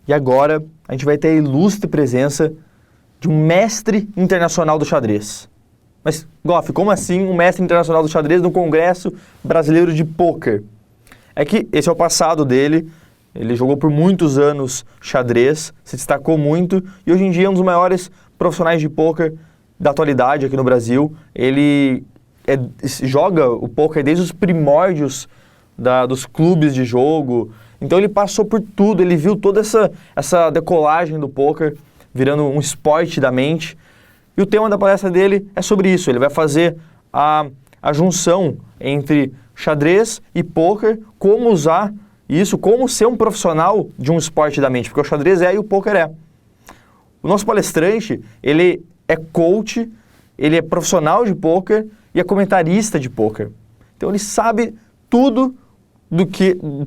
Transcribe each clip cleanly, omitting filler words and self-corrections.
E agora a gente vai ter a ilustre presença de um mestre internacional do xadrez. Mas, Goff, como assim um mestre internacional do xadrez no Congresso Brasileiro de Pôquer? É que esse é o passado dele, ele jogou por muitos anos xadrez, se destacou muito e hoje em dia é um dos maiores profissionais de pôquer da atualidade aqui no Brasil. Ele joga o pôquer desde os primórdios dos clubes de jogo, então ele passou por tudo, ele viu toda essa decolagem do pôquer virando um esporte da mente. E o tema da palestra dele é sobre isso, ele vai fazer a junção entre xadrez e pôquer, como usar isso, como ser um profissional de um esporte da mente, porque o xadrez é e o pôquer é. O nosso palestrante, ele é coach, ele é profissional de pôquer e é comentarista de pôquer. Então ele sabe tudo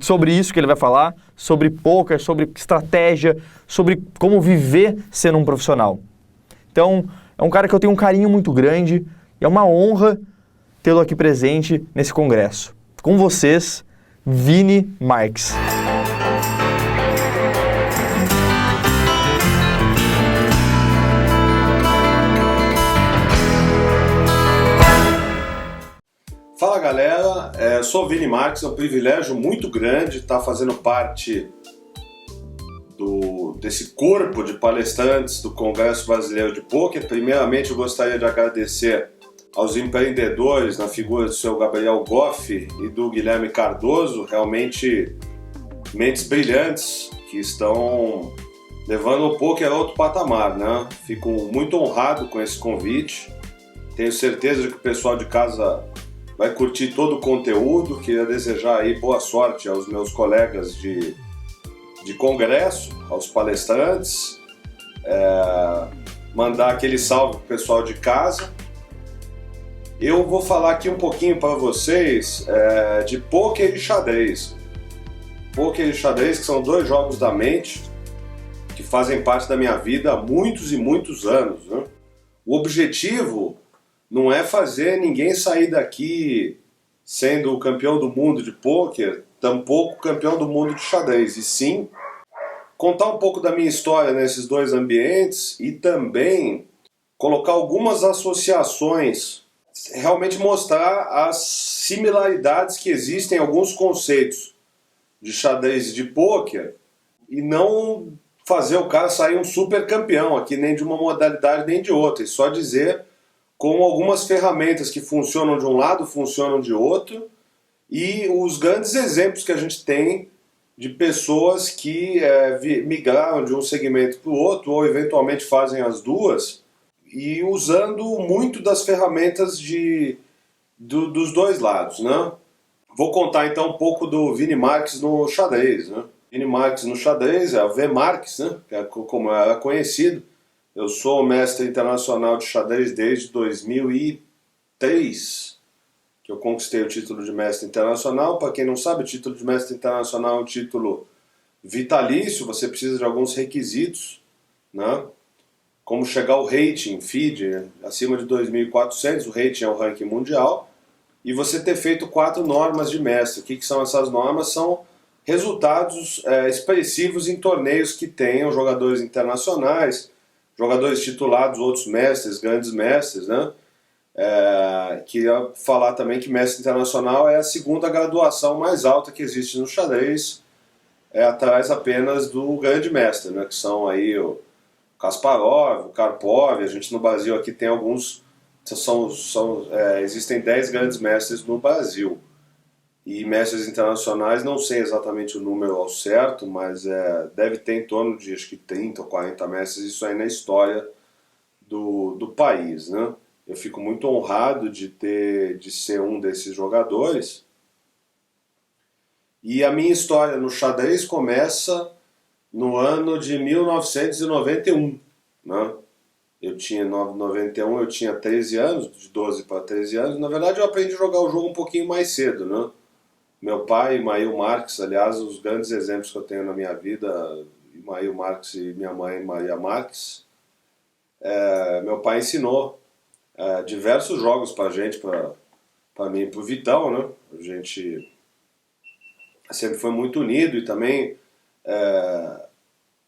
sobre isso que ele vai falar, sobre pôquer, sobre estratégia, sobre como viver sendo um profissional. Então, é um cara que eu tenho um carinho muito grande e é uma honra tê-lo aqui presente nesse congresso. Com vocês, Vini Marques. Fala galera, eu sou o Vini Marques, é um privilégio muito grande estar fazendo parte desse corpo de palestrantes do Congresso Brasileiro de Pôquer. Primeiramente, eu gostaria de agradecer aos empreendedores na figura do seu Gabriel Goff e do Guilherme Cardoso, realmente mentes brilhantes que estão levando o pôquer a outro patamar, né? Fico muito honrado com esse convite, tenho certeza de que o pessoal de casa vai curtir todo o conteúdo. Queria desejar aí boa sorte aos meus colegas de congresso, aos palestrantes, mandar aquele salve pro pessoal de casa. Eu vou falar aqui um pouquinho para vocês de pôquer e xadrez. Pôquer e xadrez, que são dois jogos da mente que fazem parte da minha vida há muitos e muitos anos, né? O objetivo não é fazer ninguém sair daqui sendo o campeão do mundo de pôquer, tampouco campeão do mundo de xadrez, e sim contar um pouco da minha história nesses dois ambientes e também colocar algumas associações, realmente mostrar as similaridades que existem em alguns conceitos de xadrez e de pôquer e não fazer o cara sair um super campeão aqui, nem de uma modalidade nem de outra, e só dizer como algumas ferramentas que funcionam de um lado, funcionam de outro, e os grandes exemplos que a gente tem de pessoas que migraram de um segmento para o outro, ou eventualmente fazem as duas, e usando muito das ferramentas dos dois lados, né? Vou contar então um pouco do Vini Marques no xadrez, né? Vini Marques no xadrez é o V Marques, né? Que é como era conhecido. Eu sou mestre internacional de xadrez desde 2003, que eu conquistei o título de mestre internacional. Para quem não sabe, o título de mestre internacional é um título vitalício, você precisa de alguns requisitos, né? Como chegar ao rating, FIDE, acima de 2.400, o rating é o ranking mundial, e você ter feito 4 normas de mestre. O que são essas normas? São resultados expressivos em torneios que tenham jogadores internacionais, jogadores titulados, outros mestres, grandes mestres, né? Queria falar também que mestre internacional é a segunda graduação mais alta que existe no xadrez, atrás apenas do grande mestre, né? Que são aí o Kasparov, o Karpov. A gente no Brasil aqui tem alguns, existem 10 grandes mestres no Brasil. E mestres internacionais, não sei exatamente o número ao certo, mas deve ter em torno de acho que 30 ou 40 mestres, isso aí na história do país, né? Eu fico muito honrado de ser um desses jogadores. E a minha história no xadrez começa no ano de 1991, né? Eu tinha 13 anos, de 12 para 13 anos. Na verdade, eu aprendi a jogar o jogo um pouquinho mais cedo, né? Meu pai, Mail Marques, aliás, os grandes exemplos que eu tenho na minha vida, Mail Marques e minha mãe, Maria Marques, meu pai ensinou diversos jogos pra gente, pra mim e pro Vitão, né? A gente sempre foi muito unido e também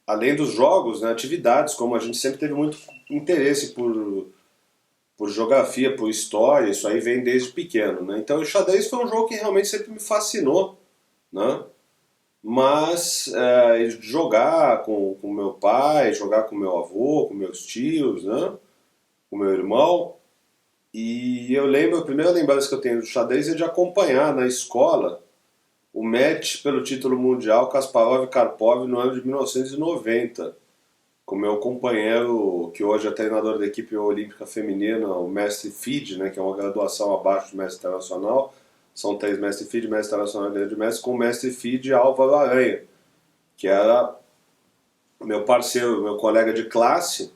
além dos jogos, né, atividades, como a gente sempre teve muito interesse por geografia, por história, isso aí vem desde pequeno, né? Então o xadrez foi um jogo que realmente sempre me fascinou, né? Mas jogar com meu pai, jogar com meu avô, com meus tios, né? Com meu irmão. E eu lembro, a primeira lembrança que eu tenho do xadrez é de acompanhar na escola o match pelo título mundial Kasparov e Karpov no ano de 1990, com meu companheiro, que hoje é treinador da equipe olímpica feminina, o mestre FIDE, né, que é uma graduação abaixo do mestre internacional. São 3 mestre FIDE, mestre internacional e grande mestre, com o mestre FIDE Álvaro Aranha, que era meu parceiro, meu colega de classe,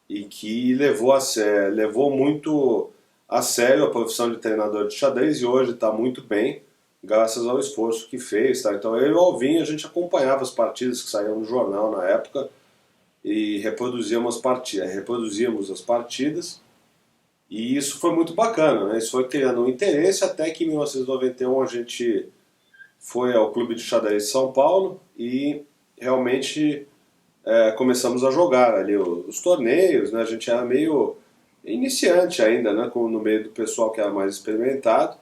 e que levou muito a sério a profissão de treinador de xadrez e hoje está muito bem, graças ao esforço que fez. Tá? Então eu e o Alvin, a gente acompanhava as partidas que saíam no jornal na época e reproduzíamos as partidas, e isso foi muito bacana, né? Isso foi criando um interesse até que em 1991 a gente foi ao Clube de Xadrez de São Paulo e realmente começamos a jogar ali os torneios, né? A gente era meio iniciante ainda, né? No meio do pessoal que era mais experimentado.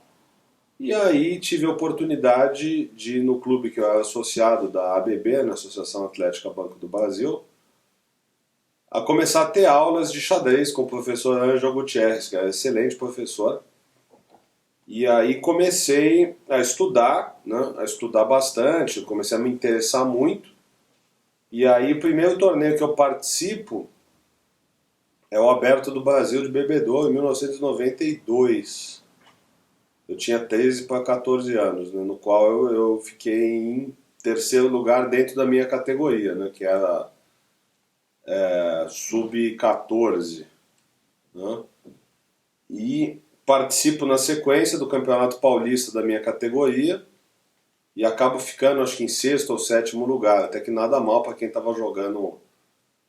E aí tive a oportunidade de ir no clube que eu era associado da ABB, na Associação Atlética Banco do Brasil, a começar a ter aulas de xadrez com o professor Ângelo Gutierrez, que era um excelente professor. E aí comecei a estudar, né? A estudar bastante, comecei a me interessar muito. E aí o primeiro torneio que eu participo é o Aberto do Brasil de Bebedouro, em 1992. Eu tinha 13 para 14 anos, né, no qual eu fiquei em terceiro lugar dentro da minha categoria, né, que era sub-14. Né, e participo na sequência do Campeonato Paulista da minha categoria e acabo ficando, acho que em sexto ou sétimo lugar, até que nada mal para quem estava jogando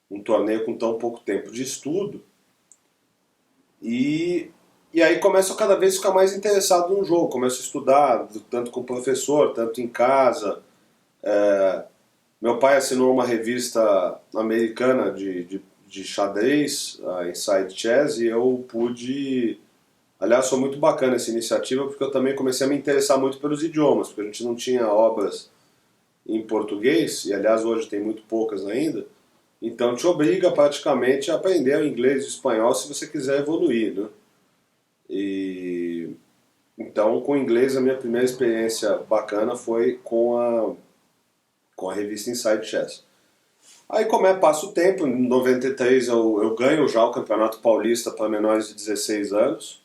um torneio com tão pouco tempo de estudo. E aí começo a cada vez ficar mais interessado no jogo, começo a estudar, tanto com o professor, tanto em casa. Meu pai assinou uma revista americana de xadrez, a Inside Chess, e eu pude... Aliás, foi muito bacana essa iniciativa, porque eu também comecei a me interessar muito pelos idiomas, porque a gente não tinha obras em português, e aliás hoje tem muito poucas ainda, então te obriga praticamente a aprender o inglês e o espanhol se você quiser evoluir, né? E então com o inglês a minha primeira experiência bacana foi com a revista Inside Chess. Aí passa o tempo, em 93 eu ganho já o Campeonato Paulista para menores de 16 anos,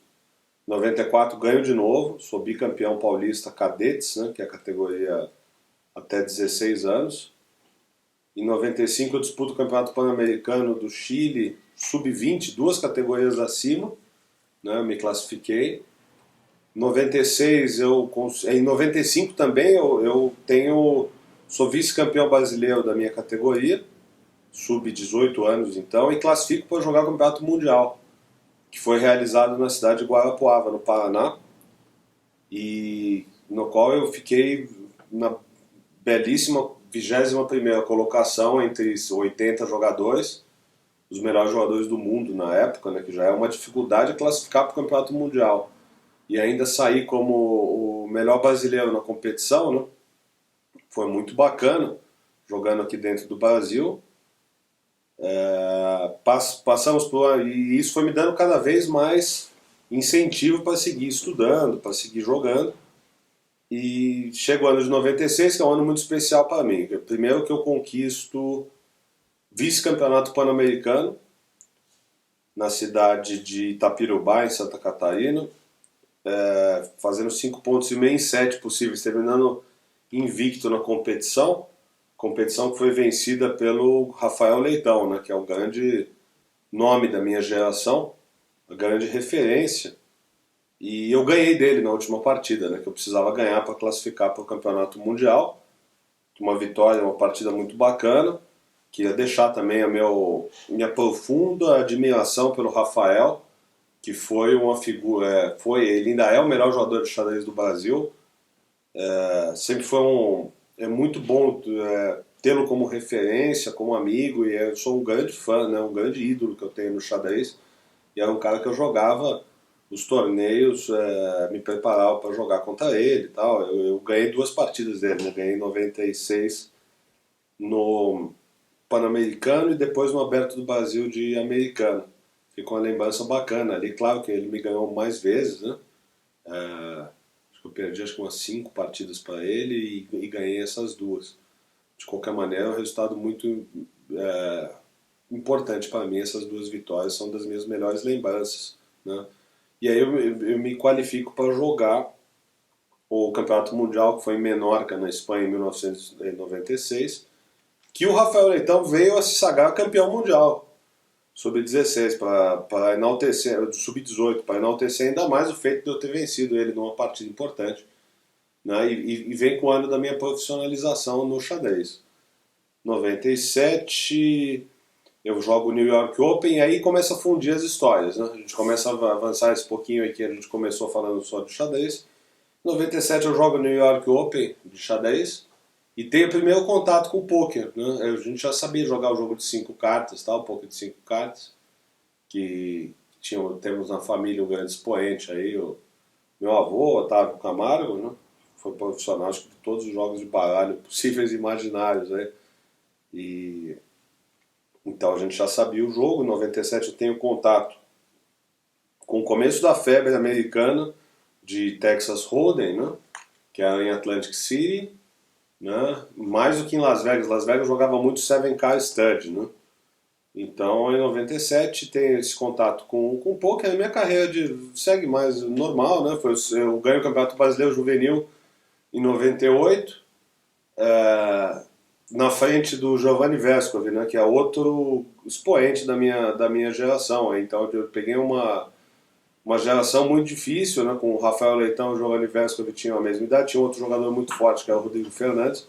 em 94 ganho de novo, sou bicampeão paulista cadetes, né, que é a categoria até 16 anos. Em 95 eu disputo o Campeonato Pan-Americano do Chile, sub-20, 2 categorias acima, né, eu me classifiquei. Em 95 também sou vice-campeão brasileiro da minha categoria, sub-18 anos então, e classifico para jogar o Campeonato Mundial, que foi realizado na cidade de Guarapuava, no Paraná, e no qual eu fiquei na belíssima 21ª colocação entre 80 jogadores, os melhores jogadores do mundo na época, né, que já é uma dificuldade classificar para o Campeonato Mundial. E ainda sair como o melhor brasileiro na competição, né, foi muito bacana, jogando aqui dentro do Brasil. Passamos por... E isso foi me dando cada vez mais incentivo para seguir estudando, para seguir jogando. E chega o ano de 96, que é um ano muito especial para mim. Primeiro que eu conquisto vice-campeonato pan-americano na cidade de Itapirubá, em Santa Catarina, fazendo 5 pontos e meio em 7 possíveis, terminando invicto na competição que foi vencida pelo Rafael Leitão, né, que é o grande nome da minha geração, a grande referência. E eu ganhei dele na última partida, né, que eu precisava ganhar para classificar para o Campeonato Mundial. Uma vitória, uma partida muito bacana. Queria deixar também minha profunda admiração pelo Rafael, que foi uma figura... ele ainda é o melhor jogador de xadrez do Brasil. Sempre foi muito bom tê-lo como referência, como amigo, e eu sou um grande fã, né, um grande ídolo que eu tenho no xadrez, e era um cara que eu jogava os torneios, me preparava para jogar contra ele e tal. Eu ganhei 2 partidas dele, né? Ganhei em 96 no Pan-Americano e depois no Aberto do Brasil de Americano. Ficou uma lembrança bacana ali. Claro que ele me ganhou mais vezes, né? Acho que eu perdi umas 5 partidas para ele e ganhei essas 2. De qualquer maneira, é um resultado muito importante para mim. Essas 2 vitórias são das minhas melhores lembranças, né? E aí eu me qualifico para jogar o Campeonato Mundial, que foi em Menorca, na Espanha, em 1996, que o Rafael Leitão veio a se sagrar campeão mundial, sub-16, para enaltecer, sub-18, para enaltecer ainda mais o feito de eu ter vencido ele numa partida importante, né? E vem com o ano da minha profissionalização no xadrez. 97... eu jogo o New York Open e aí começa a fundir as histórias, né? A gente começa a avançar esse pouquinho aqui, a gente começou falando só de xadrez. Em 97 eu jogo o New York Open de xadrez e tenho o primeiro contato com o poker, né? A gente já sabia jogar o jogo de 5 cartas, tá? O poker de 5 cartas, que temos na família um grande expoente aí, o meu avô, Otávio Camargo, né? Foi profissional acho que de todos os jogos de baralho possíveis e imaginários, né? E então a gente já sabia o jogo. Em 97 eu tenho contato com o começo da febre americana de Texas Hold'em, né? Que era em Atlantic City, né? Mais do que em Las Vegas. Las Vegas jogava muito 7K Stud, né? Então em 97 tem esse contato com o poker. A minha carreira segue mais normal, né? Eu ganho o Campeonato Brasileiro Juvenil em 98. Na frente do Giovanni Vescovi, né, que é outro expoente da minha geração. Então eu peguei uma geração muito difícil, né, com o Rafael Leitão e o Giovanni Vescovi tinham a mesma idade, tinha outro jogador muito forte, que é o Rodrigo Fernandes,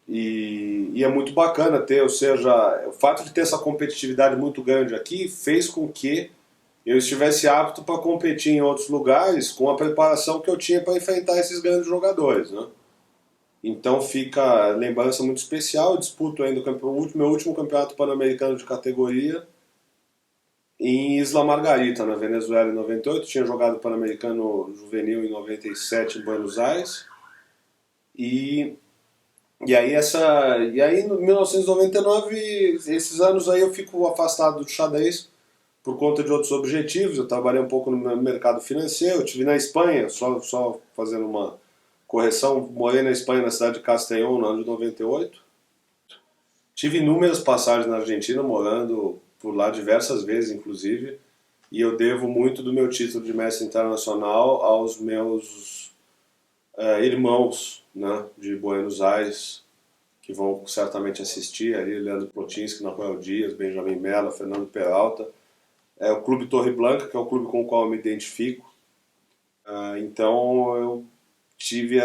e é muito bacana ter, ou seja, o fato de ter essa competitividade muito grande aqui fez com que eu estivesse apto para competir em outros lugares com a preparação que eu tinha para enfrentar esses grandes jogadores, né? Então fica a lembrança muito especial. Eu disputo ainda meu último campeonato pan-americano de categoria em Isla Margarita, na Venezuela, em 98. Tinha jogado pan-americano juvenil em 97 em Buenos Aires. E aí em 1999, esses anos aí eu fico afastado do xadrez por conta de outros objetivos. Eu trabalhei um pouco no mercado financeiro. Eu estive na Espanha, só fazendo uma correção, morei na Espanha, na cidade de Castellón, no ano de 98. Tive inúmeras passagens na Argentina, morando por lá diversas vezes, inclusive, e eu devo muito do meu título de mestre internacional aos meus irmãos, né, de Buenos Aires, que vão certamente assistir, ali, Leandro Plotinski, Napoleão Dias, Benjamin Mello, Fernando Peralta. O Clube Torre Blanca, que é o clube com o qual eu me identifico. Então eu tive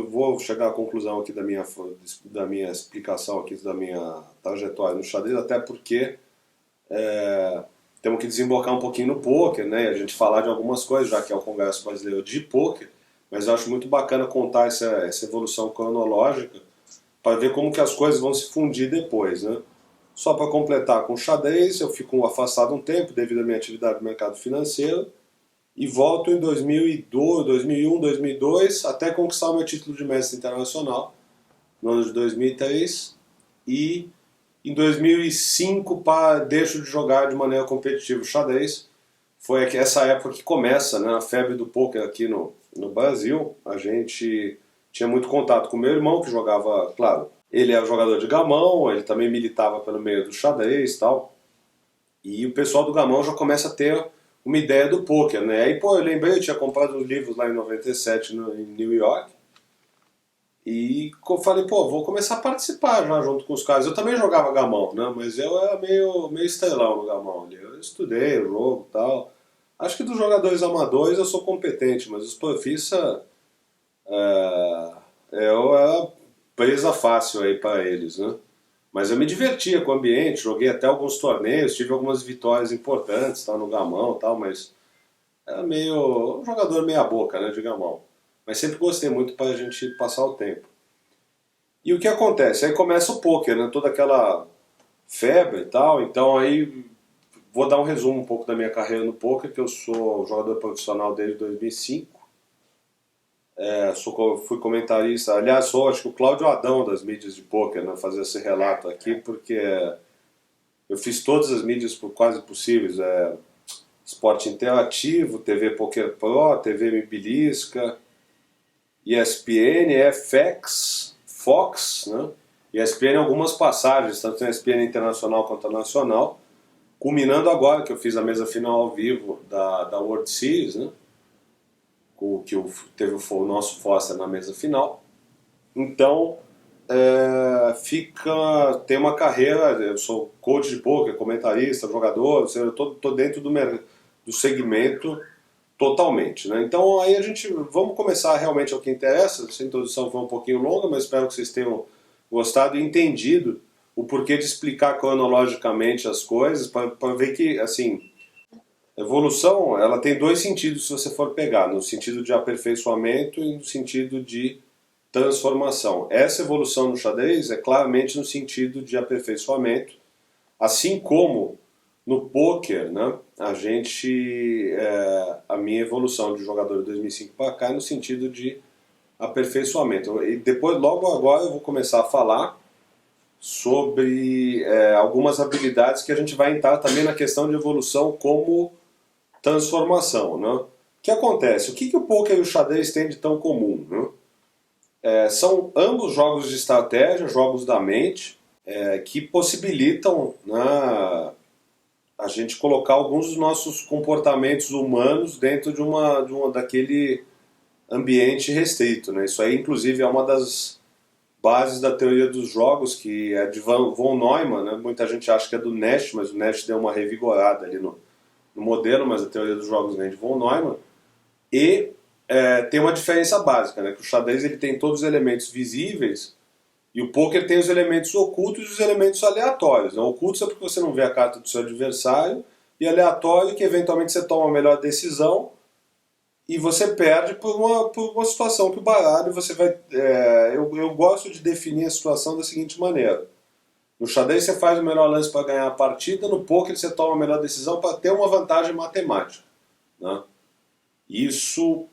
vou chegar à conclusão aqui da minha explicação aqui, da minha trajetória no xadrez, até porque temos que desembocar um pouquinho no poker, né? A gente falar de algumas coisas, já que é o Congresso Brasileiro de Poker, mas eu acho muito bacana contar essa evolução cronológica para ver como que as coisas vão se fundir depois, né? Só para completar, com o xadrez eu fico afastado um tempo devido à minha atividade no mercado financeiro e volto em 2002, 2001, 2002 até conquistar o meu título de mestre internacional no ano de 2003 e em 2005 deixo de jogar de maneira competitiva o xadrez. Foi essa época que começa, né, a febre do poker aqui no Brasil. A gente tinha muito contato com meu irmão, que jogava, claro, ele era jogador de gamão, ele também militava pelo meio do xadrez e tal. E o pessoal do gamão já começa a ter uma ideia do poker, né? Aí, eu lembrei, eu tinha comprado os livros lá em 97 em New York. E eu falei, vou começar a participar já junto com os caras. Eu também jogava gamão, né? Mas eu era meio estrelão no gamão ali. Eu estudei o jogo e tal. Acho que dos jogadores amadores eu sou competente, mas os profissa eu era presa fácil aí para eles, né? Mas eu me divertia com o ambiente, joguei até alguns torneios, tive algumas vitórias importantes, no gamão e tal, mas era um jogador meia boca, né, de gamão. mas sempre gostei muito para a gente passar o tempo. E o que acontece? Aí começa o poker, né? Toda aquela febre e tal. Então aí vou dar um resumo um pouco da minha carreira no poker, que eu sou jogador profissional desde 2005. Fui comentarista, aliás, sou acho que o Cláudio Adão das mídias de poker, né? Fazer esse relato aqui, porque eu fiz todas as mídias quase possíveis. Esporte Interativo, TV Poker Pro, TV Mibilisca, ESPN, FX, Fox, né? ESPN algumas passagens, tanto na ESPN internacional quanto nacional, culminando agora que eu fiz a mesa final ao vivo da World Series, né? Que teve o nosso Foster na mesa final. Então, tem uma carreira, eu sou coach de poker, comentarista, jogador, eu tô dentro do segmento totalmente, né? Então aí vamos começar realmente ao que interessa. Essa introdução foi um pouquinho longa, mas espero que vocês tenham gostado e entendido o porquê de explicar cronologicamente as coisas, para ver que, assim, evolução, ela tem dois sentidos se você for pegar, no sentido de aperfeiçoamento e no sentido de transformação. Essa evolução no xadrez é claramente no sentido de aperfeiçoamento, assim como no poker, né, a minha evolução de jogador de 2005 para cá é no sentido de aperfeiçoamento. E depois, logo agora, eu vou começar a falar sobre algumas habilidades que a gente vai entrar também na questão de evolução como transformação, né? O que acontece? O que o poker e o xadrez têm de tão comum, né? São ambos jogos de estratégia, jogos da mente, que possibilitam, né, a gente colocar alguns dos nossos comportamentos humanos dentro daquele ambiente restrito, né? Isso aí, inclusive, é uma das bases da teoria dos jogos, que é de von Neumann, né? Muita gente acha que é do Nash, mas o Nash deu uma revigorada ali no modelo, mas a teoria dos jogos vem de von Neumann. E tem uma diferença básica, né? Que o xadrez ele tem todos os elementos visíveis e o poker tem os elementos ocultos e os elementos aleatórios, né? Ocultos é porque você não vê a carta do seu adversário, e aleatório que eventualmente você toma a melhor decisão e você perde por uma situação que o baralho você vai... eu gosto de definir a situação da seguinte maneira. No xadrez você faz o melhor lance para ganhar a partida, no poker você toma a melhor decisão para ter uma vantagem matemática, né? Isso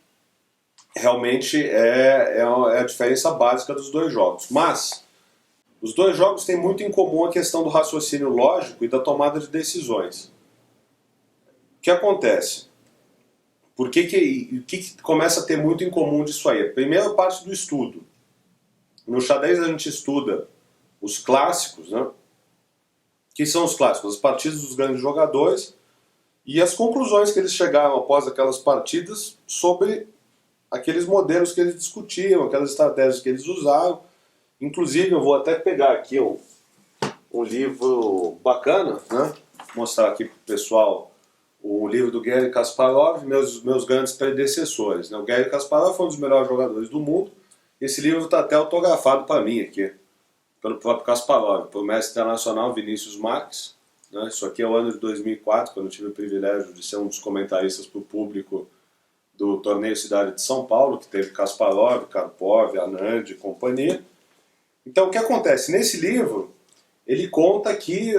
realmente é a diferença básica dos dois jogos. Mas os dois jogos têm muito em comum a questão do raciocínio lógico e da tomada de decisões. O que acontece? O que começa a ter muito em comum disso aí? A primeira parte do estudo. No xadrez a gente estuda os clássicos, né? Que são os clássicos? As partidas dos grandes jogadores e as conclusões que eles chegaram após aquelas partidas sobre aqueles modelos que eles discutiam, aquelas estratégias que eles usaram. Inclusive, eu vou até pegar aqui um livro bacana, né? Mostrar aqui para o pessoal o livro do Garry Kasparov, meus grandes predecessores, né? O Garry Kasparov foi um dos melhores jogadores do mundo. Esse livro está até autografado para mim aqui, pelo próprio Kasparov, pelo mestre internacional Vinícius Marques, né? Isso aqui é o ano de 2004, quando eu tive o privilégio de ser um dos comentaristas para o público do torneio Cidade de São Paulo, que teve Kasparov, Karpov, Anand e companhia. Então o que acontece? Nesse livro, ele conta que,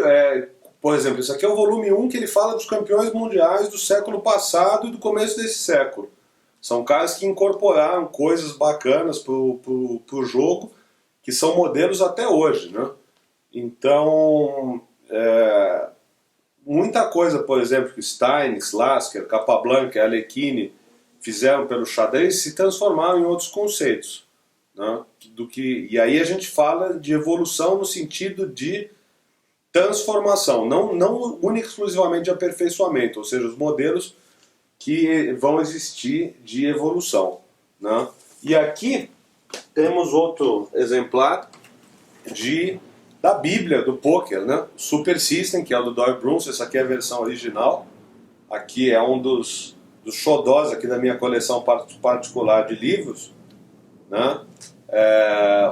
por exemplo, isso aqui é o volume 1, que ele fala dos campeões mundiais do século passado e do começo desse século. São caras que incorporaram coisas bacanas pro jogo, que são modelos até hoje, né? Então, muita coisa, por exemplo, que Stein, Lasker, Capablanca, Alekhine fizeram pelo xadrez se transformaram em outros conceitos, né? E aí a gente fala de evolução no sentido de transformação, não única e exclusivamente de aperfeiçoamento, ou seja, os modelos que vão existir de evolução, né? E aqui temos outro exemplar da Bíblia do poker, né? Super System, que é o do Doyle Brunson. Essa aqui é a versão original. Aqui é um dos xodós aqui da minha coleção particular de livros, né?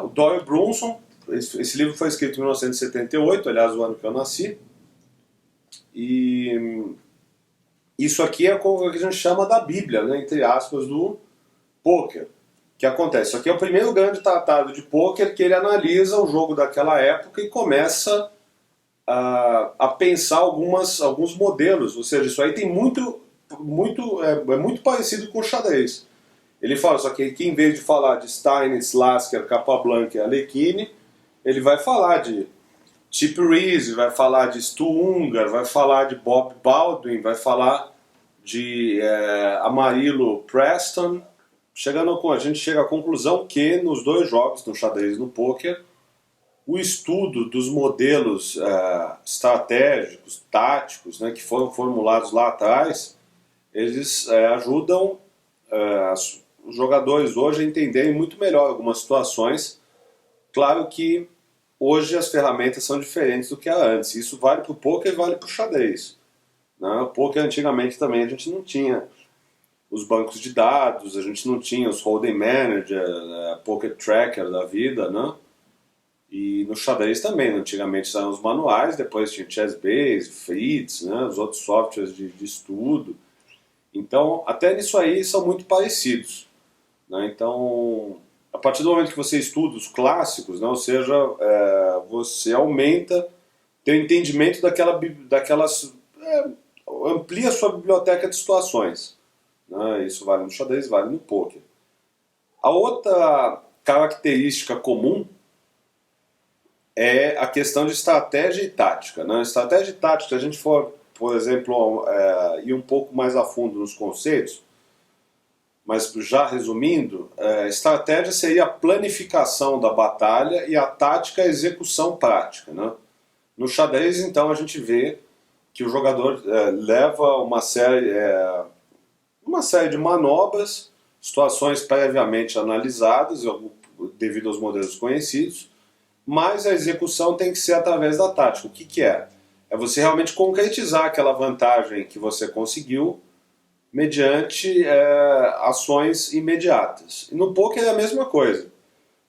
O Doyle Brunson, esse livro foi escrito em 1978, aliás, o ano que eu nasci. E isso aqui é o que a gente chama da Bíblia, né? Entre aspas, do poker. que acontece? Isso aqui é o primeiro grande tratado de pôquer que ele analisa o jogo daquela época e começa a pensar alguns modelos. Ou seja, isso aí tem é muito parecido com o xadrez. Ele fala, só que em vez de falar de Steinitz, Lasker, Capablanca e Alekhine, ele vai falar de Chip Reese, vai falar de Stu Ungar, vai falar de Bob Baldwin, vai falar de Amarillo Preston. A gente chega à conclusão que nos dois jogos, no xadrez e no pôquer, o estudo dos modelos estratégicos, táticos, né, que foram formulados lá atrás, eles ajudam os jogadores hoje a entenderem muito melhor algumas situações. Claro que hoje as ferramentas são diferentes do que era antes. Isso vale para o pôquer e vale para o xadrez. Né? O pôquer antigamente também a gente não tinha os bancos de dados, a gente não tinha os hold'em manager, poker tracker da vida, né? E no xadrez também, antigamente eram os manuais, depois tinha Chessbase, Fritz, né? Os outros softwares de estudo. Então, até nisso aí são muito parecidos. Né? Então, a partir do momento que você estuda os clássicos, né? Ou seja, você aumenta teu entendimento daquelas... amplia a sua biblioteca de situações. Né? Isso vale no xadrez, vale no pôquer. A outra característica comum é a questão de estratégia e tática. Né? Estratégia e tática, se a gente for, por exemplo, ir um pouco mais a fundo nos conceitos, mas já resumindo, estratégia seria a planificação da batalha e a tática a execução prática. Né? No xadrez, então, a gente vê que o jogador leva uma série de manobras, situações previamente analisadas, devido aos modelos conhecidos, mas a execução tem que ser através da tática. O que é? É você realmente concretizar aquela vantagem que você conseguiu mediante ações imediatas. E no poker é a mesma coisa.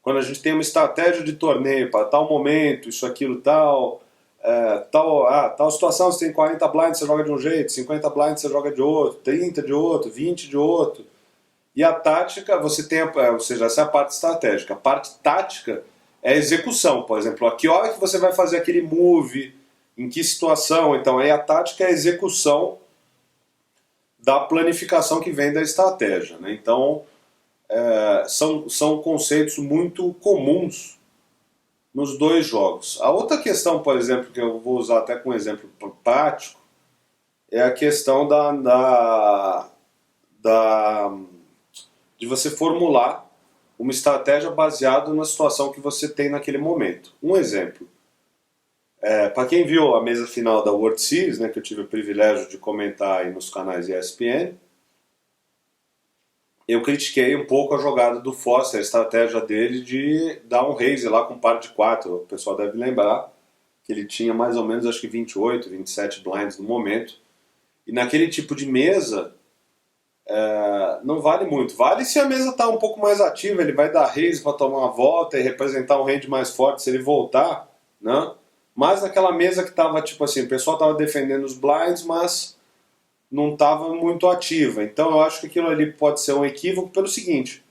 Quando a gente tem uma estratégia de torneio para tal momento, isso, aquilo, tal situação, você tem 40 blinds, você joga de um jeito, 50 blinds, você joga de outro, 30 de outro, 20 de outro. E a tática, você tem, ou seja, essa é a parte estratégica. A parte tática é a execução, por exemplo. A que hora que você vai fazer aquele move, em que situação. Então, aí a tática é a execução da planificação que vem da estratégia. Né? Então, são conceitos muito comuns nos dois jogos. A outra questão, por exemplo, que eu vou usar até com um exemplo prático, é a questão de você formular uma estratégia baseada na situação que você tem naquele momento. Um exemplo. Para quem viu a mesa final da World Series, né, que eu tive o privilégio de comentar aí nos canais ESPN, eu critiquei um pouco a jogada do Foster, a estratégia dele de dar um raise lá com par de 4. O pessoal deve lembrar que ele tinha mais ou menos, acho que 28, 27 blinds no momento. E naquele tipo de mesa, não vale muito. Vale se a mesa está um pouco mais ativa, ele vai dar raise para tomar uma volta e representar um range mais forte se ele voltar, né? Mas naquela mesa que estava tipo assim, o pessoal estava defendendo os blinds, mas não estava muito ativa. Então eu acho que aquilo ali pode ser um equívoco pelo seguinte: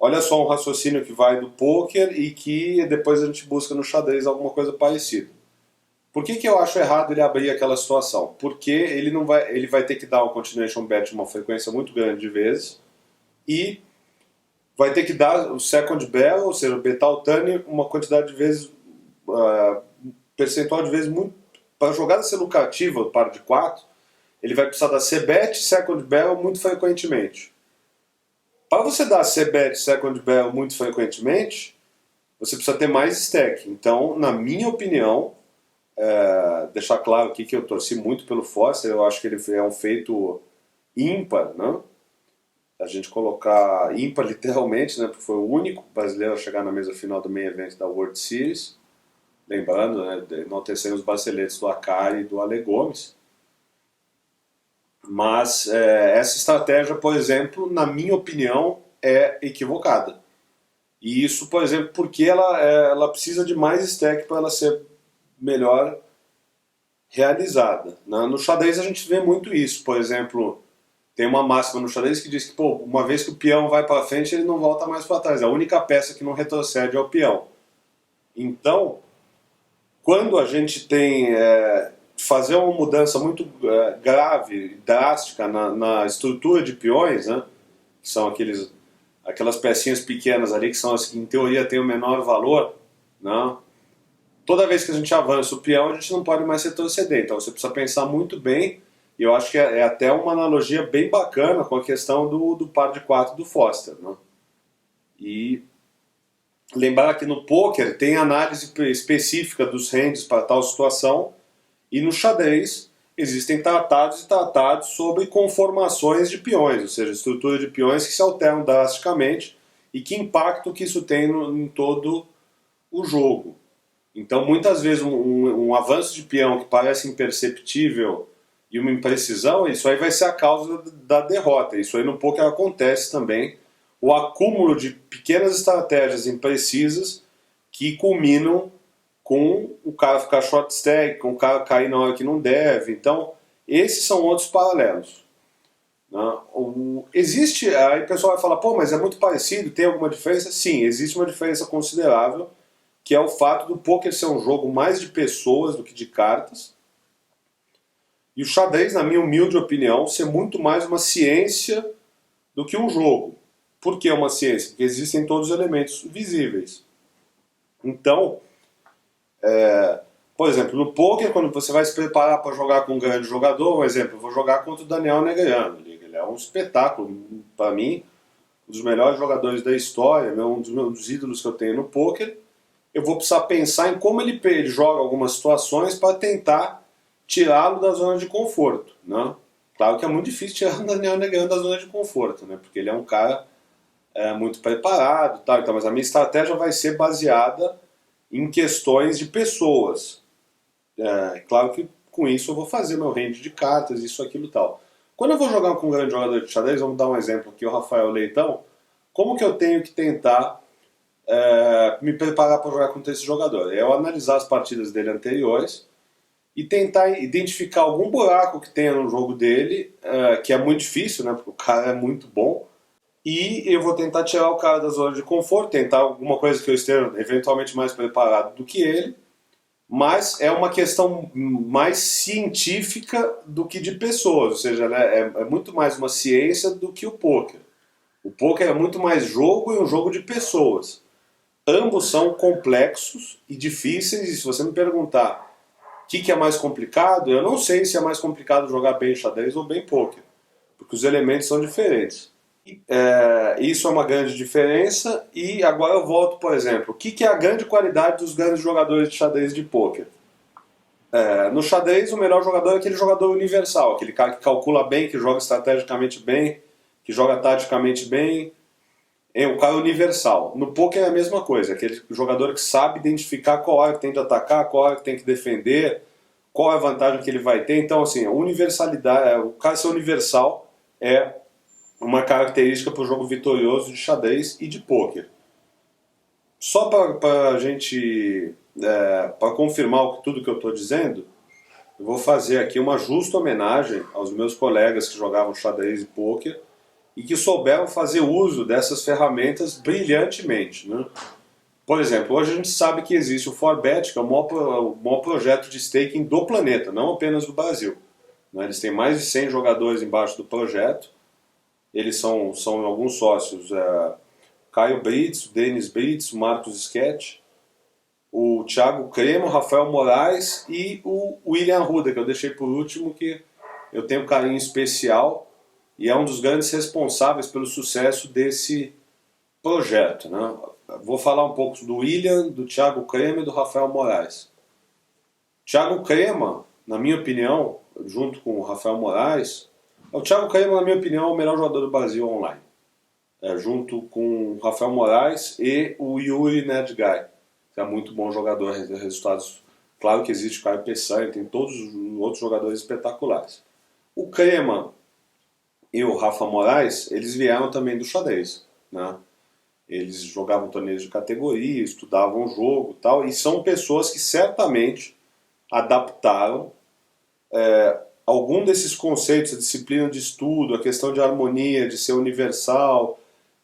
olha só um raciocínio que vai do poker e que depois a gente busca no xadrez alguma coisa parecida. Por que eu acho errado ele abrir aquela situação? Porque ele vai ter que dar um continuation bet uma frequência muito grande de vezes e vai ter que dar o second barrel, ou seja, betar o turn uma quantidade de vezes, percentual de vezes muito. Para a jogada ser lucrativa, o par de 4, ele vai precisar dar C-bet, second barrel muito frequentemente. Para você dar C-bet, second barrel muito frequentemente, você precisa ter mais stack. Então, na minha opinião, deixar claro aqui que eu torci muito pelo Foster, eu acho que ele é um feito ímpar, né? A gente colocar ímpar literalmente, né? Porque foi o único brasileiro a chegar na mesa final do main event da World Series. Lembrando, né, enaltecendo os braceletes do Akari e do Ale Gomes. Mas essa estratégia, por exemplo, na minha opinião, é equivocada. E isso, por exemplo, porque ela precisa de mais stack para ela ser melhor realizada. No xadrez a gente vê muito isso. Por exemplo, tem uma máxima no xadrez que diz que, pô, uma vez que o peão vai para frente, ele não volta mais para trás. A única peça que não retrocede é o peão. Então, quando a gente tem fazer uma mudança muito grave, drástica na estrutura de peões, né, que são aquelas pecinhas pequenas ali, que são as que em teoria têm o menor valor, né, toda vez que a gente avança o peão, a gente não pode mais retroceder. Então você precisa pensar muito bem, e eu acho que é até uma analogia bem bacana com a questão do par de 4 do Foster. Né? E lembrar que no poker tem análise específica dos hands para tal situação, e no xadrez existem tratados e tratados sobre conformações de peões, ou seja, estrutura de peões que se alteram drasticamente e que impacto que isso tem em todo o jogo. Então, muitas vezes, um avanço de peão que parece imperceptível e uma imprecisão, isso aí vai ser a causa da derrota. Isso aí no poker acontece também. O acúmulo de pequenas estratégias imprecisas que culminam com o cara ficar short stack, com o cara cair na hora que não deve. Então, esses são outros paralelos. Existe, aí o pessoal vai falar, pô, mas é muito parecido, tem alguma diferença? Sim, existe uma diferença considerável, que é o fato do poker ser um jogo mais de pessoas do que de cartas, e o xadrez, na minha humilde opinião, ser muito mais uma ciência do que um jogo. Por que uma ciência? Porque existem todos os elementos visíveis. Então, por exemplo, no poker, quando você vai se preparar para jogar com um grande jogador, um exemplo, eu vou jogar contra o Daniel Negreanu. Ele é um espetáculo, para mim, um dos melhores jogadores da história, um dos ídolos que eu tenho no poker. Eu vou precisar pensar em como ele joga algumas situações para tentar tirá-lo da zona de conforto. Né? Claro que é muito difícil tirar o Daniel Negreanu da zona de conforto, né? Porque ele é um cara muito preparado, tal. Então, mas a minha estratégia vai ser baseada em questões de pessoas. Claro que com isso eu vou fazer meu range de cartas, isso, aquilo e tal. Quando eu vou jogar com um grande jogador de xadrez, vamos dar um exemplo aqui, o Rafael Leitão, como que eu tenho que tentar me preparar para jogar contra esse jogador? Eu analisar as partidas dele anteriores e tentar identificar algum buraco que tenha no jogo dele, que é muito difícil, né, porque o cara é muito bom, e eu vou tentar tirar o cara da zona de conforto, tentar alguma coisa que eu esteja eventualmente mais preparado do que ele, mas é uma questão mais científica do que de pessoas, ou seja, né, é muito mais uma ciência do que o poker. O poker é muito mais jogo e um jogo de pessoas. Ambos são complexos e difíceis, e se você me perguntar o que é mais complicado, eu não sei se é mais complicado jogar bem xadrez ou bem poker, porque os elementos são diferentes. Isso é uma grande diferença, e agora eu volto, por exemplo, o que é a grande qualidade dos grandes jogadores de xadrez de poker? No xadrez, o melhor jogador é aquele jogador universal, aquele cara que calcula bem, que joga estrategicamente bem, que joga taticamente bem, é o cara universal. No poker é a mesma coisa, aquele jogador que sabe identificar qual hora que tem que atacar, qual hora que tem que defender, qual é a vantagem que ele vai ter. Então, assim, a universalidade, o cara ser universal é uma característica para o jogo vitorioso de xadrez e de poker. Só para a gente, para confirmar tudo que eu estou dizendo, eu vou fazer aqui uma justa homenagem aos meus colegas que jogavam xadrez e poker e que souberam fazer uso dessas ferramentas brilhantemente. Né? Por exemplo, hoje a gente sabe que existe o Forbet, que é o maior projeto de staking do planeta, não apenas do Brasil. Né? Eles têm mais de 100 jogadores embaixo do projeto. Eles são alguns sócios, Caio Brits, o Denis Brits, o Marcos Sketch, o Thiago Cremo, o Rafael Moraes e o William Arruda, que eu deixei por último, que eu tenho um carinho especial e é um dos grandes responsáveis pelo sucesso desse projeto. Né? Vou falar um pouco do William, do Thiago Cremo e do Rafael Moraes. Thiago Cremo, na minha opinião, junto com o Rafael Moraes, o Thiago Cremo, na minha opinião, é o melhor jogador do Brasil online. Junto com o Rafael Moraes e o Yuri Nerdguy, que é muito bom jogador, resultados. Claro que existe o Caio Peçanha, tem todos os outros jogadores espetaculares. O Crema e o Rafa Moraes, eles vieram também do xadrez. Né? Eles jogavam torneios de categoria, estudavam o jogo e tal, e são pessoas que certamente adaptaram algum desses conceitos, a disciplina de estudo, a questão de harmonia, de ser universal,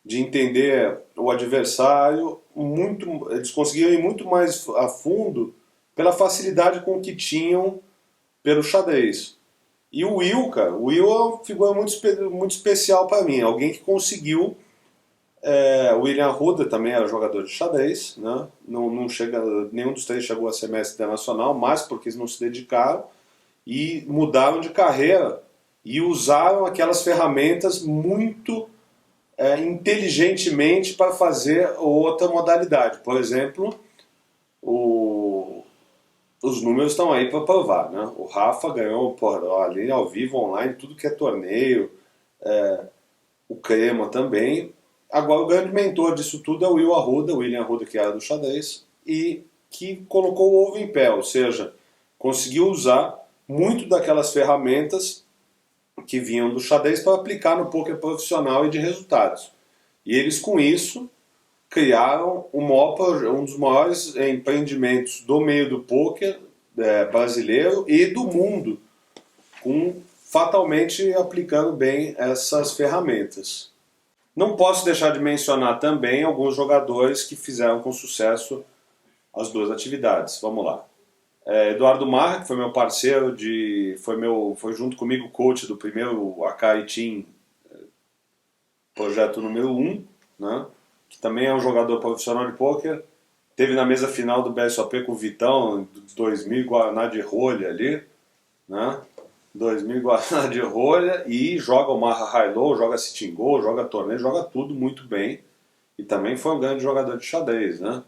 de entender o adversário, eles conseguiram ir muito mais a fundo pela facilidade com que tinham pelo xadrez. E o Will, cara, o Will é uma figura muito especial para mim, alguém que conseguiu. O William Arruda também era jogador de xadrez, né? Nenhum dos três chegou a ser mestre internacional, mas porque eles não se dedicaram e mudaram de carreira e usaram aquelas ferramentas muito inteligentemente para fazer outra modalidade. Por exemplo, os números estão aí para provar, né? O Rafa ganhou ali ao vivo, online, tudo que é torneio, o Crema também. Agora o grande mentor disso tudo é o William Arruda, que era do xadrez, e que colocou o ovo em pé, ou seja, conseguiu usar muito daquelas ferramentas que vinham do xadrez para aplicar no poker profissional e de resultados. E eles com isso criaram um dos maiores empreendimentos do meio do poker brasileiro e do mundo, fatalmente aplicando bem essas ferramentas. Não posso deixar de mencionar também alguns jogadores que fizeram com sucesso as duas atividades. Vamos lá. Eduardo Marra, que foi meu parceiro, foi junto comigo coach do primeiro Akai Team, projeto número 1, né? Que também é um jogador profissional de pôquer. Teve na mesa final do BSOP com o Vitão, 2000, Guaraná de rolha ali, né? 2000 Guaraná de rolha, e joga o Marra High-Low, joga Sitting Go, joga torneio, joga tudo muito bem. E também foi um grande jogador de xadrez, né?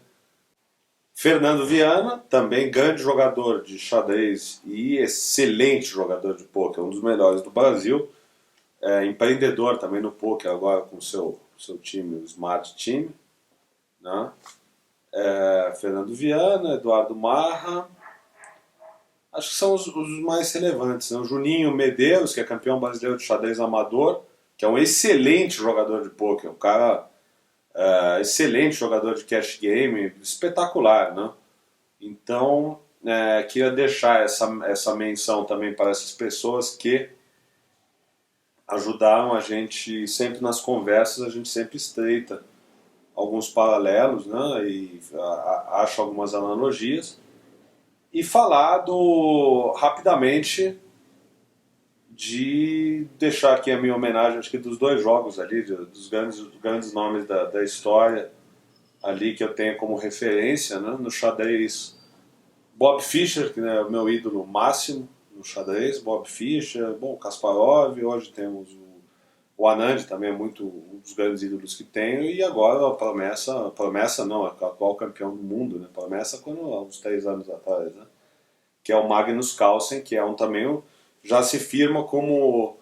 Fernando Viana, também grande jogador de xadrez e excelente jogador de pôquer, um dos melhores do Brasil. Empreendedor também no pôquer agora com o seu time, o Smart Team, né? Fernando Viana, Eduardo Marra, acho que são os mais relevantes, né? O Juninho Medeiros, que é campeão brasileiro de xadrez amador, que é um excelente jogador de pôquer, um cara excelente jogador de cash game, espetacular, né? Então, queria deixar essa menção também para essas pessoas que ajudaram a gente sempre nas conversas, a gente sempre estreita alguns paralelos, né? E acha algumas analogias. E falar rapidamente de deixar aqui a minha homenagem, acho que dos dois jogos ali, dos grandes nomes da história ali que eu tenho como referência, né? No xadrez, Bob Fischer, que é o meu ídolo máximo no xadrez, Bob Fischer, Kasparov, hoje temos o Anand também é um dos grandes ídolos que tenho, e agora a promessa não, é o atual campeão do mundo, né? Promessa há uns 3 anos atrás, né? Que é o Magnus Carlsen, que é também já se firma como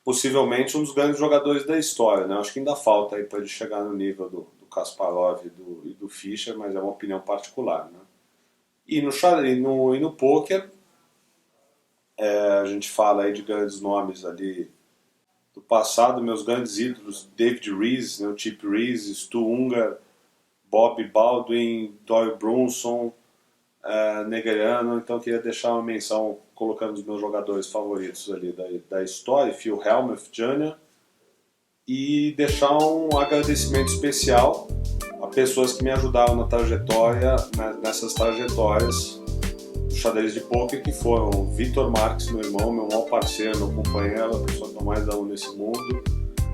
possivelmente um dos grandes jogadores da história, né? Acho que ainda falta aí para ele chegar no nível do Kasparov e do Fischer, mas é uma opinião particular, né? E no poker, a gente fala aí de grandes nomes ali do passado, meus grandes ídolos, David Rees, né, o Chip Rees, Stu Ungar, Bob Baldwin, Doyle Brunson, Negreanu. Então queria deixar uma menção colocando os meus jogadores favoritos ali da história, Phil Hellmuth Jr., e deixar um agradecimento especial a pessoas que me ajudaram nessas trajetórias do xadrez de pôquer, que foram o Vitor Marques, meu irmão, meu maior parceiro, meu companheiro, a pessoa que eu mais amo nesse mundo,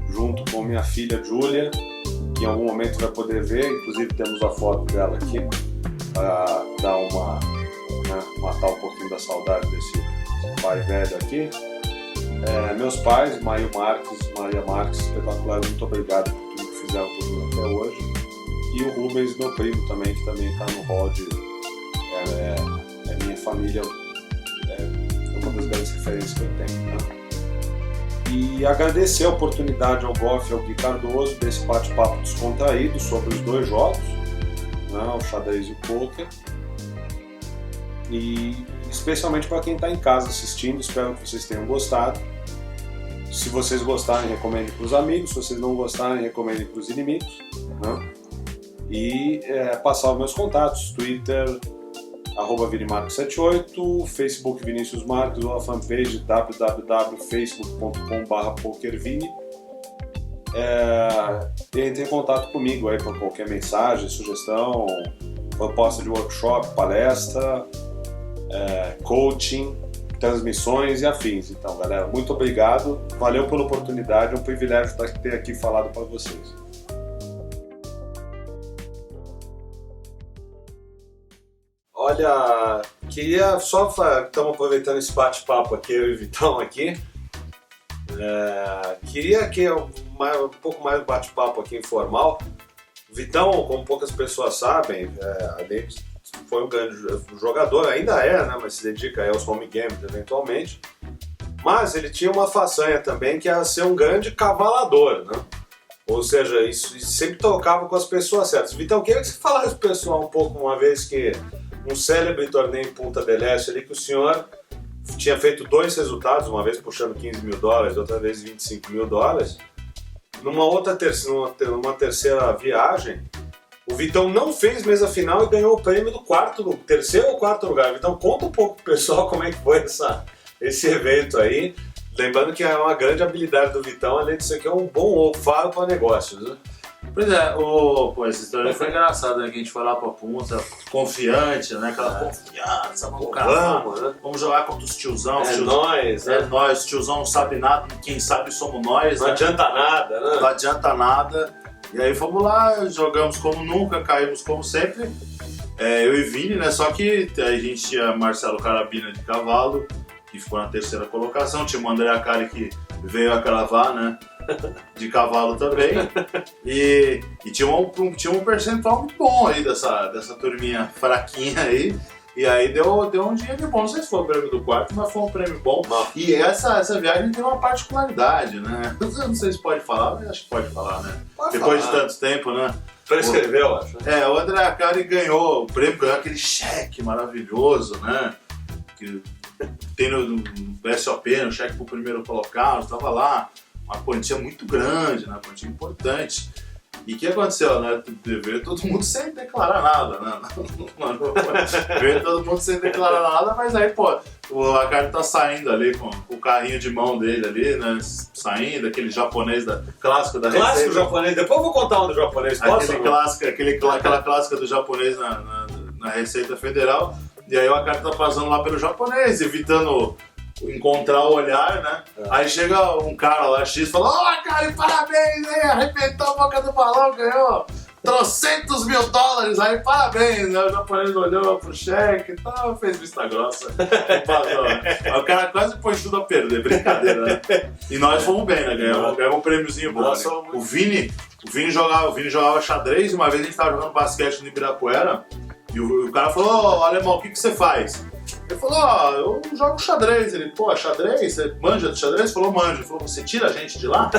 junto com minha filha Júlia, que em algum momento vai poder ver, inclusive temos a foto dela aqui, para matar um pouquinho da saudade desse pai velho aqui. Meus pais, Maria Marques, espetacular, muito obrigado por tudo que fizeram por mim até hoje. E o Rubens, meu primo também, que também está no hall minha família, é uma das grandes referências que eu tenho, né? E agradecer a oportunidade ao Goff e ao Gui Cardoso desse bate-papo descontraído sobre os dois jogos, né, o xadrez e o pôquer. E especialmente para quem está em casa assistindo, espero que vocês tenham gostado. Se vocês gostarem, recomendem para os amigos. Se vocês não gostarem, recomendem para os inimigos, né? E passar os meus contatos, Twitter, @vinimarcos78, Facebook Vinícius Marcos ou a fanpage www.facebook.com/pokervini. Entre em contato comigo aí por qualquer mensagem, sugestão, proposta de workshop, palestra, coaching, transmissões e afins. Então, galera, muito obrigado, valeu pela oportunidade, é um privilégio ter aqui falado para vocês. Olha, queria só, estamos aproveitando esse bate-papo aqui, eu e o Vitão aqui, queria que um pouco mais de bate-papo aqui informal. O Vitão, como poucas pessoas sabem, além de foi um grande jogador, ainda né, mas se dedica aos home games eventualmente, mas ele tinha uma façanha também que era ser um grande cavalador, né? Ou seja, isso sempre tocava com as pessoas certas. Vitão, queria que você falasse pro pessoal um pouco, uma vez que um célebre torneio em Punta del Este ali, que o senhor tinha feito 2 resultados, uma vez puxando $15 mil, outra vez $25 mil. Numa terceira viagem, o Vitão não fez mesa final e ganhou o prêmio do terceiro ou quarto lugar. Então conta um pouco pro pessoal como é que foi esse evento aí. Lembrando que é uma grande habilidade do Vitão, além de ser que é um bom faro para negócios, né? Pois é, essa história foi engraçada, né? Que a gente foi lá pra Punta, confiante, né? Aquela confiança, vamos jogar contra os tiozão. Nós, né? Nós, o tiozão não sabe nada, quem sabe somos nós. Não adianta nada, né? Não adianta nada. E aí fomos lá, jogamos como nunca, caímos como sempre. Eu e Vini, né? Só que a gente tinha Marcelo Carabina de cavalo, que ficou na terceira colocação. Tinha o André Acari que veio a cravar, né? De cavalo também. E tinha um percentual muito bom aí dessa turminha fraquinha aí. E aí deu um dinheiro bom. Não sei se foi o prêmio do quarto, mas foi um prêmio bom. E essa viagem tem uma particularidade, né? Eu não sei se pode falar, mas acho que pode falar, né? Depois de tanto tempo, né? Prescreveu, acho. O André Acari ganhou o prêmio, ganhou aquele cheque maravilhoso, né? Que tem no SOP, no cheque pro primeiro colocado, estava lá. Uma quantia muito grande, né? Uma quantia importante. E o que aconteceu, né? Veio todo mundo sem declarar nada, né? Veio todo mundo sem declarar nada, mas aí, pô, o Acari tá saindo ali com o carrinho de mão dele ali, né? Saindo, aquele japonês clássico da receita. Clássico japonês, depois eu vou contar um do japonês, posso? Aquela clássica do japonês na Receita Federal. E aí o Acari tá passando lá pelo japonês, evitando encontrar o olhar, né? Aí chega um cara lá, X, e fala: "Ó, Acari, parabéns, hein? Arrebentou a boca do balão, ganhou $300 mil. Aí, parabéns", né? O japonês olhou pro cheque e tal, fez vista grossa e passou, né? Aí o cara quase pôs tudo a perder, brincadeira, né? E nós fomos bem, né? Ganhamos um prêmiozinho bom. Né? O Vini jogava xadrez, e uma vez a gente tava jogando basquete no Ibirapuera, e o cara falou: "Ô, alemão, o que você faz?" Ele falou: "Eu jogo xadrez." Ele: "Pô, xadrez? Você manja de xadrez?" Ele falou: "Manjo." Ele falou: "Você tira a gente de lá?"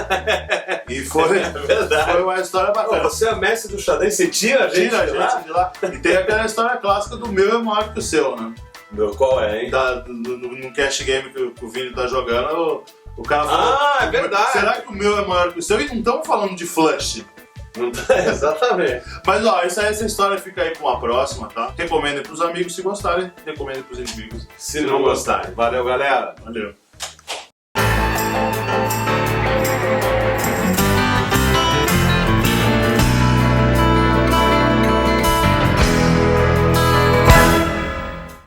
E foi verdade. Foi uma história bacana. Você é mestre do xadrez, você tira a gente de lá? E tem aquela história clássica do meu é maior que o seu, né? Meu, qual é, hein? No cash game que o Vini tá jogando, o cara falou: é verdade. "Será que o meu é maior que o seu?" E não estamos falando de flush. Exatamente. Mas essa história fica aí pra uma próxima, tá? Recomendem pros amigos se gostarem, recomendem pros inimigos se não gostarem. Valeu, galera. Valeu.